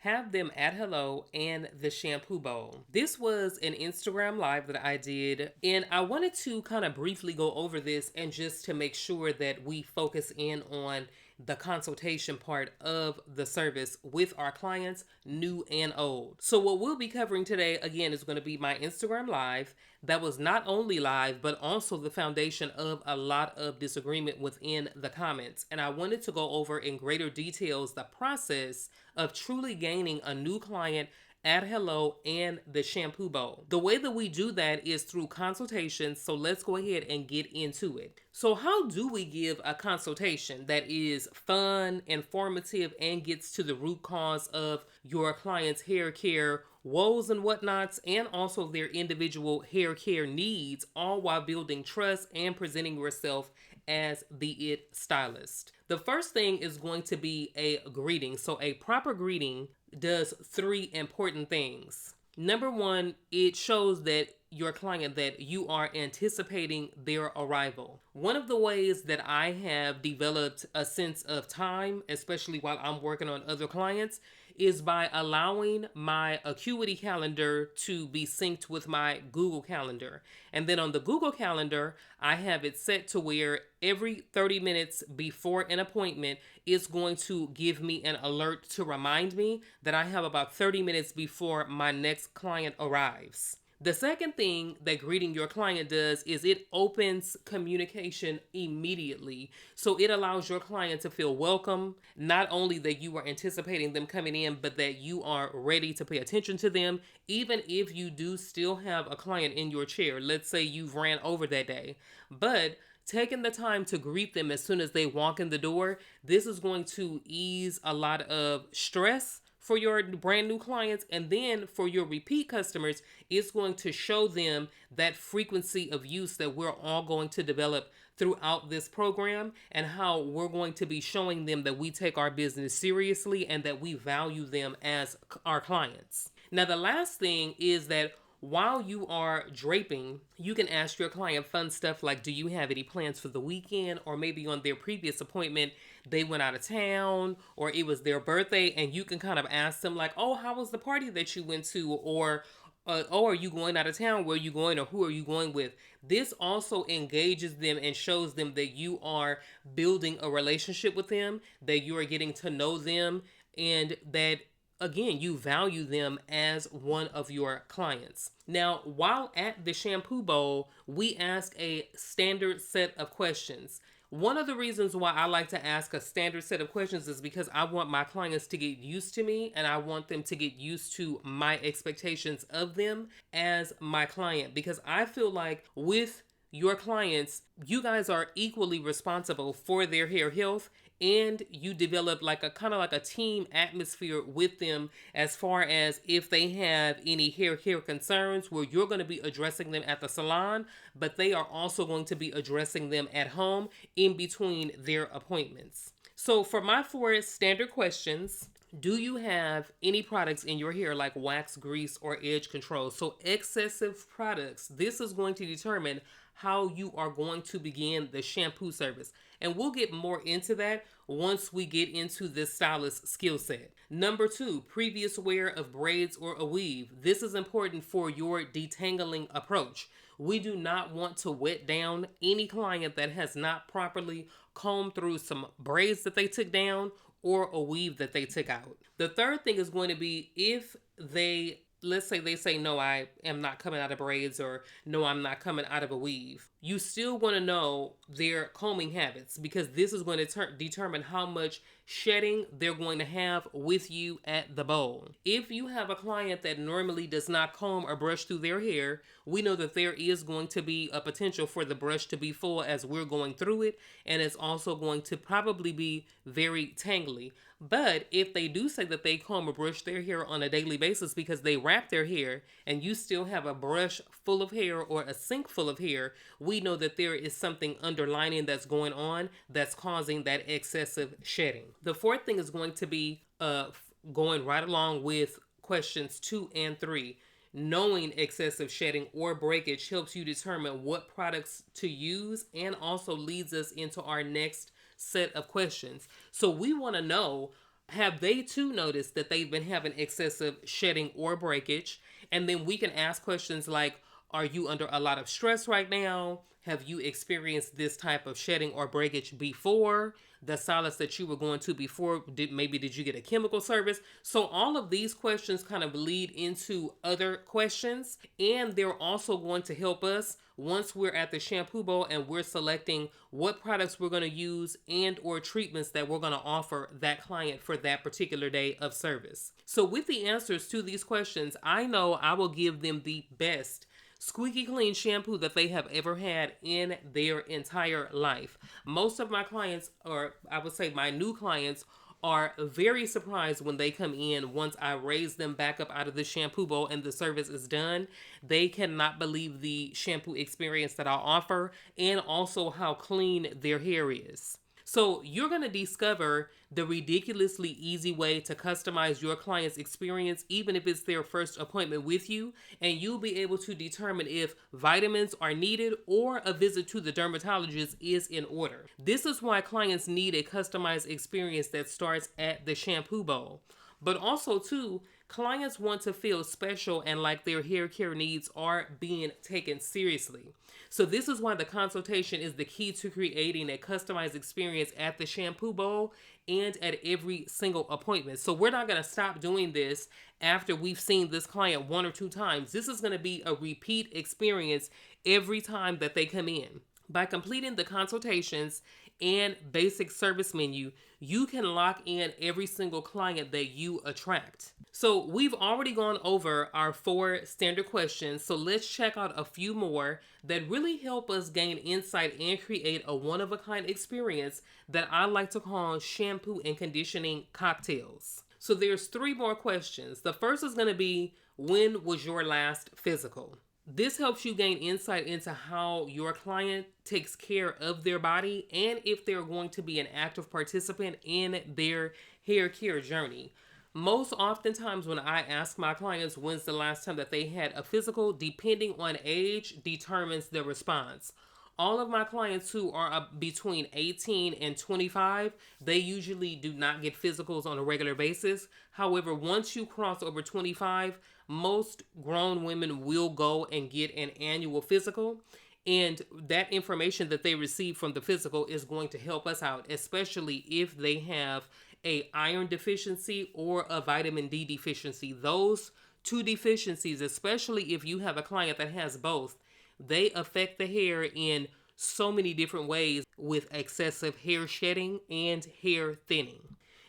have them at hello and the shampoo bowl. This was an Instagram live that I did, and I wanted to kind of briefly go over this and just to make sure that we focus in on the consultation part of the service with our clients, new and old. So, what we'll be covering today, again, is going to be my Instagram live. That was not only live, but also the foundation of a lot of disagreement within the comments. And I wanted to go over in greater details the process of truly gaining a new client at hello and the shampoo bowl. The way that we do that is through consultations. So let's go ahead and get into it. So how do we give a consultation that is fun, informative, and gets to the root cause of your client's hair care woes and whatnots, and also their individual hair care needs, all while building trust and presenting yourself as the it stylist? The first thing is going to be a greeting. So a proper greeting does three important things. Number one, it shows that your client that you are anticipating their arrival. One of the ways that I have developed a sense of time, especially while I'm working on other clients, is by allowing my Acuity calendar to be synced with my Google Calendar. And then on the Google Calendar, I have it set to where every 30 minutes before an appointment, it's going to give me an alert to remind me that I have about 30 minutes before my next client arrives. The second thing that greeting your client does is it opens communication immediately. So it allows your client to feel welcome, not only that you are anticipating them coming in, but that you are ready to pay attention to them. Even if you do still have a client in your chair, let's say you've ran over that day, but taking the time to greet them as soon as they walk in the door, this is going to ease a lot of stress for your brand new clients, and then for your repeat customers, it's going to show them that frequency of use that we're all going to develop throughout this program, and how we're going to be showing them that we take our business seriously and that we value them as our clients. Now, the last thing is that while you are draping, you can ask your client fun stuff like, do you have any plans for the weekend? Or maybe on their previous appointment, they went out of town or it was their birthday, and you can kind of ask them like, oh, how was the party that you went to? Or oh, are you going out of town? Where are you going, or who are you going with? This also engages them and shows them that you are building a relationship with them, that you are getting to know them, and that again, you value them as one of your clients. Now, while at the shampoo bowl, we ask a standard set of questions. One of the reasons why I like to ask a standard set of questions is because I want my clients to get used to me, and I want them to get used to my expectations of them as my client, because I feel like with your clients, you guys are equally responsible for their hair health, and you develop like a kind of like a team atmosphere with them, as far as if they have any hair care concerns, where you're going to be addressing them at the salon, but they are also going to be addressing them at home in between their appointments. So for my four standard questions: do you have any products in your hair like wax, grease, or edge control? So excessive products. This is going to determine how you are going to begin the shampoo service. And we'll get more into that once we get into this stylist skill set. Number two, previous wear of braids or a weave. This is important for your detangling approach. We do not want to wet down any client that has not properly combed through some braids that they took down or a weave that they took out. The third thing is going to be if they, let's say they say, no, I am not coming out of braids, or no, I'm not coming out of a weave. You still want to know their combing habits, because this is going to determine how much shedding they're going to have with you at the bowl. If you have a client that normally does not comb or brush through their hair, we know that there is going to be a potential for the brush to be full as we're going through it, and it's also going to probably be very tangly. But if they do say that they comb or brush their hair on a daily basis because they wrap their hair, and you still have a brush full of hair or a sink full of hair, we know that there is something underlining that's going on that's causing that excessive shedding. The fourth thing is going to be going right along with questions 2 and 3. Knowing excessive shedding or breakage helps you determine what products to use, and also leads us into our next set of questions. So we want to know Have they too noticed that they've been having excessive shedding or breakage? And then we can ask questions like, are you under a lot of stress right now? Have you experienced this type of shedding or breakage before? The solids that you were going to before, did you get a chemical service? So all of these questions kind of lead into other questions, and they're also going to help us once we're at the shampoo bowl and we're selecting what products we're going to use and or treatments that we're going to offer that client for that particular day of service. So with the answers to these questions, I know I will give them the best squeaky clean shampoo that they have ever had in their entire life. Most of my clients, or I would say my new clients, are very surprised when they come in once I raise them back up out of the shampoo bowl and the service is done. They cannot believe the shampoo experience that I offer and also how clean their hair is. So you're going to discover the ridiculously easy way to customize your client's experience, even if it's their first appointment with you, and you'll be able to determine if vitamins are needed or a visit to the dermatologist is in order. This is why clients need a customized experience that starts at the shampoo bowl. But also, too, clients want to feel special and like their hair care needs are being taken seriously. So this is why the consultation is the key to creating a customized experience at the shampoo bowl and at every single appointment. So we're not going to stop doing this after we've seen this client one or two times. This is going to be a repeat experience every time that they come in. By completing the consultations and basic service menu, you can lock in every single client that you attract. So we've already gone over our 4 standard questions. So let's check out a few more that really help us gain insight and create a one-of-a-kind experience that I like to call shampoo and conditioning cocktails. So there's 3 more questions. The first is going to be, when was your last physical? This helps you gain insight into how your client takes care of their body and if they're going to be an active participant in their hair care journey. Most oftentimes when I ask my clients when's the last time that they had a physical, depending on age determines the response. All of my clients who are between 18 and 25, they usually do not get physicals on a regular basis. However, once you cross over 25, most grown women will go and get an annual physical. And that information that they receive from the physical is going to help us out, especially if they have a iron deficiency or a vitamin D deficiency. Those 2 deficiencies, especially if you have a client that has both, they affect the hair in so many different ways with excessive hair shedding and hair thinning.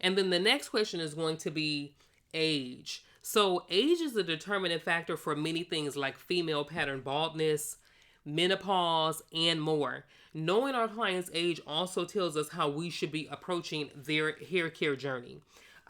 And then the next question is going to be age. So age is a determinant factor for many things like female pattern baldness, menopause, and more. Knowing our client's age also tells us how we should be approaching their hair care journey.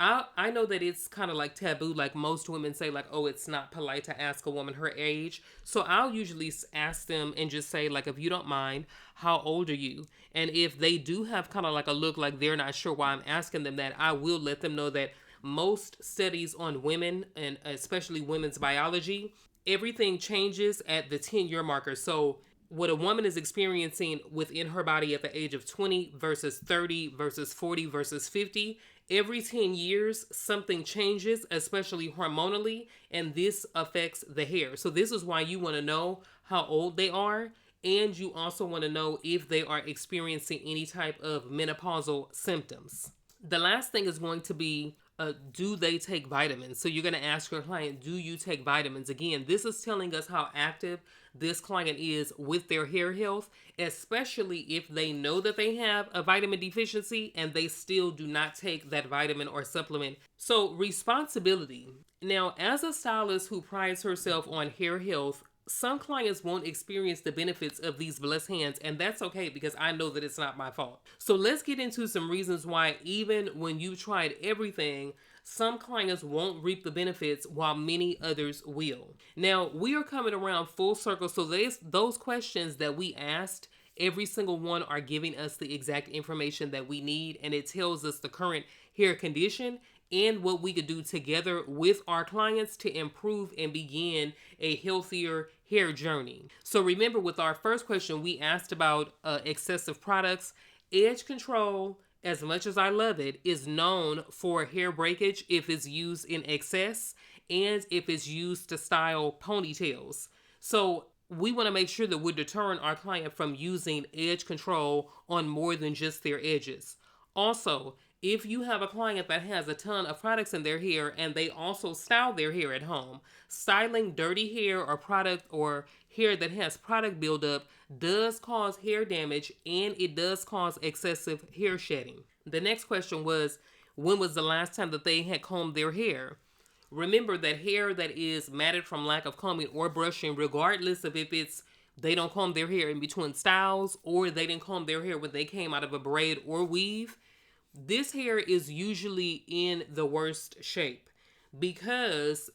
I know that it's kind of like taboo, like most women say like, oh, it's not polite to ask a woman her age. So I'll usually ask them and just say like, if you don't mind, how old are you? And if they do have kind of like a look like they're not sure why I'm asking them that, I will let them know that most studies on women and especially women's biology, everything changes at the 10-year marker. So what a woman is experiencing within her body at the age of 20 versus 30 versus 40 versus 50, every 10 years, something changes, especially hormonally, and this affects the hair. So this is why you want to know how old they are, and you also want to know if they are experiencing any type of menopausal symptoms. The last thing is going to be, do they take vitamins? So you're going to ask your client, do you take vitamins? Again, this is telling us how active this client is with their hair health, especially if they know that they have a vitamin deficiency and they still do not take that vitamin or supplement. So responsibility. Now, as a stylist who prides herself on hair health, some clients won't experience the benefits of these blessed hands, and that's okay because I know that it's not my fault. So let's get into some reasons why even when you've tried everything, some clients won't reap the benefits while many others will. Now, we are coming around full circle, so those questions that we asked, every single one are giving us the exact information that we need, and it tells us the current hair condition and what we could do together with our clients to improve and begin a healthier hair journey. So remember, with our first question, we asked about excessive products, edge control, as much as I love it, is known for hair breakage if it's used in excess and if it's used to style ponytails. So we want to make sure that we're deterring our client from using edge control on more than just their edges. Also, if you have a client that has a ton of products in their hair and they also style their hair at home, styling dirty hair or product or hair that has product buildup does cause hair damage and it does cause excessive hair shedding. The next question was, when was the last time that they had combed their hair? Remember that hair that is matted from lack of combing or brushing, regardless of if it's they don't comb their hair in between styles or they didn't comb their hair when they came out of a braid or weave, this hair is usually in the worst shape because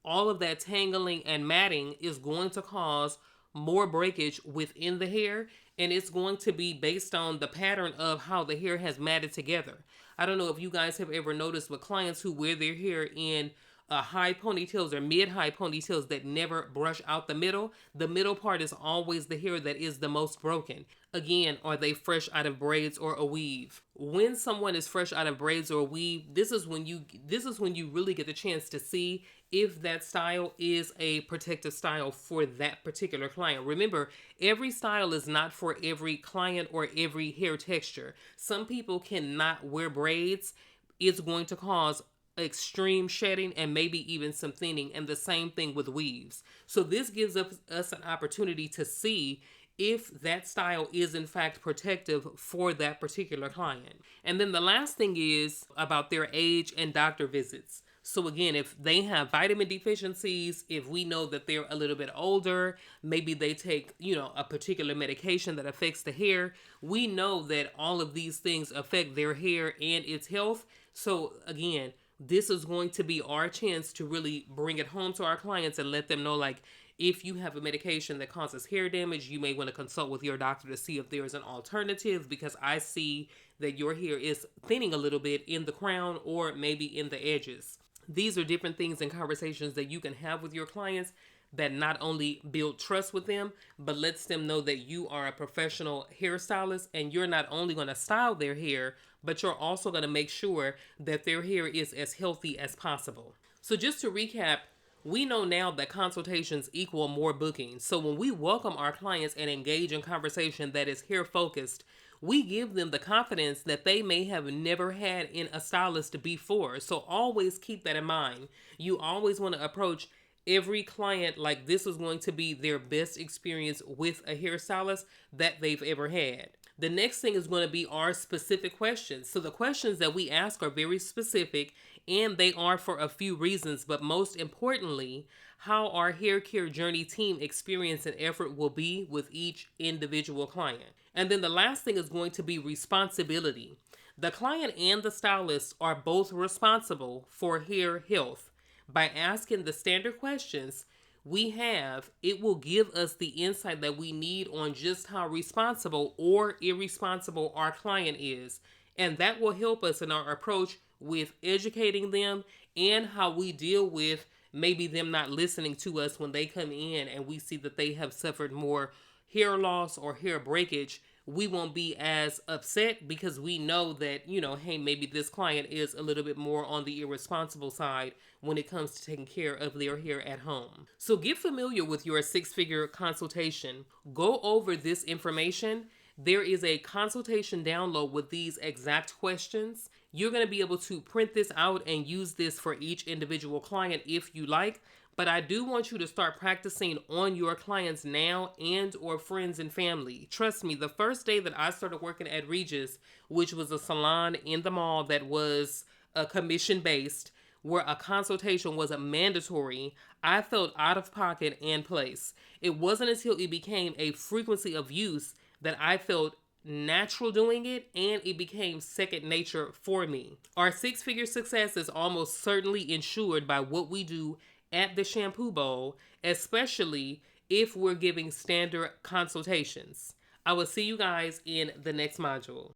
all of that tangling and matting is going to cause more breakage within the hair, and it's going to be based on the pattern of how the hair has matted together. I don't know if you guys have ever noticed with clients who wear their hair in high ponytails or mid-high ponytails that never brush out the middle part is always the hair that is the most broken. Again, are they fresh out of braids or a weave? When someone is fresh out of braids or a weave, this is when you really get the chance to see if that style is a protective style for that particular client. Remember, every style is not for every client or every hair texture. Some people cannot wear braids. It's going to cause extreme shedding and maybe even some thinning, and the same thing with weaves. So this gives us an opportunity to see if that style is in fact protective for that particular client. And then the last thing is about their age and doctor visits. So again, if they have vitamin deficiencies, if we know that they're a little bit older, maybe they take, a particular medication that affects the hair, we know that all of these things affect their hair and its health. So again, this is going to be our chance to really bring it home to our clients and let them know, like, if you have a medication that causes hair damage, you may want to consult with your doctor to see if there is an alternative, because I see that your hair is thinning a little bit in the crown or maybe in the edges. These are different things and conversations that you can have with your clients that not only build trust with them, but lets them know that you are a professional hairstylist and you're not only going to style their hair, but you're also going to make sure that their hair is as healthy as possible. So just to recap, we know now that consultations equal more bookings. So when we welcome our clients and engage in conversation that is hair focused, we give them the confidence that they may have never had in a stylist before. So always keep that in mind. You always want to approach every client like this is going to be their best experience with a hairstylist that they've ever had. The next thing is going to be our specific questions. So the questions that we ask are very specific, and they are for a few reasons, but most importantly, how our hair care journey team experience and effort will be with each individual client. And then the last thing is going to be responsibility. The client and the stylist are both responsible for hair health. By asking the standard questions we have, it will give us the insight that we need on just how responsible or irresponsible our client is. And that will help us in our approach with educating them and how we deal with maybe them not listening to us when they come in and we see that they have suffered more hair loss or hair breakage. We won't be as upset because we know that, hey, maybe this client is a little bit more on the irresponsible side when it comes to taking care of their hair at home. So get familiar with your six-figure consultation. Go over this information. There is a consultation download with these exact questions. You're going to be able to print this out and use this for each individual client if you like. But I do want you to start practicing on your clients now and or friends and family. Trust me, the first day that I started working at Regis, which was a salon in the mall that was commission based, where a consultation was a mandatory, I felt out of pocket and place. It wasn't until it became a frequency of use that I felt natural doing it, and it became second nature for me. Our six-figure success is almost certainly ensured by what we do at the Shampoo Bowl, especially if we're giving standard consultations. I will see you guys in the next module.